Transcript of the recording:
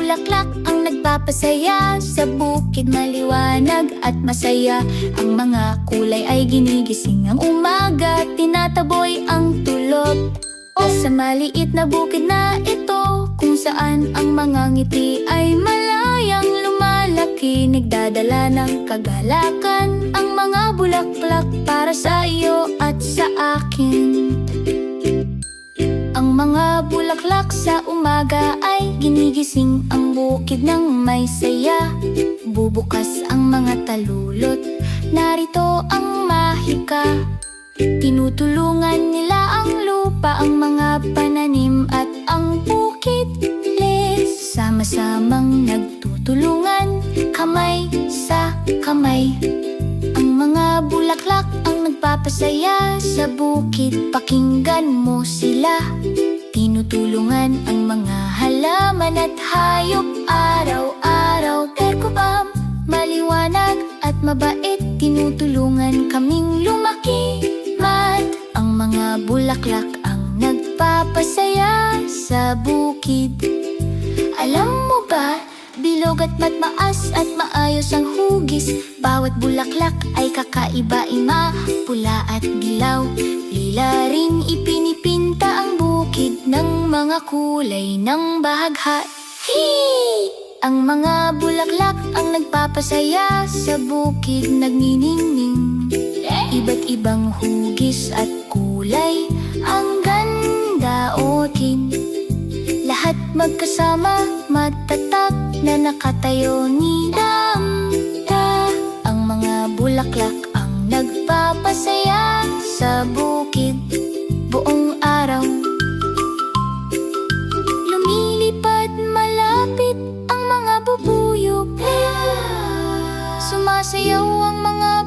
bulaklak ang nagpapasaya. Sa bukid maliwanag at masaya. Ang mga kulay ay ginigising ang umaga. Tinataboy ang tulog sa maliit na bukid na ito, kung saan ang mga ngiti ay malayang lumalaki. Nagdadala ng kagalakan ang mga bulaklak para sa iyo at sa akin. Ang mga bulaklak sa umaga ay ginigising ang bukid ng may saya. Bubukas ang mga talulot, narito ang mahika. Tinutulungan nila ang lupa, ang mga pananim at ang bukid. Sama-samang nagtutulungan, kamay sa kamay. Ang mga bulaklak ang nagpapasaya sa bukid. Pakinggan mo sila. Tinutulungan ang mga halaman at hayop araw-araw. Terkubam, maliwanag at mabait. Tinutulungan kaming lumaki. Ang mga bulaklak ang nagpapasaya sa bukid. Alam mo ba, bilog at matmaas at maayos ang hugis. Bawat bulaklak ay kakaiba, ima, pula at dilaw. Lila ring ipinipinta ang bukid ng mga kulay ng bahaghari. Ang mga bulaklak ang nagpapasaya sa bukid, nagniningning. Iba't ibang hugis at kulay, ang ganda otin. Lahat magkasama, matatag na nakatayo ni damda. Ang mga bulaklak ang nagpapasaya sa bukid buong araw. Lumilipad malapit ang mga bubuyog. Sumasayaw ang mga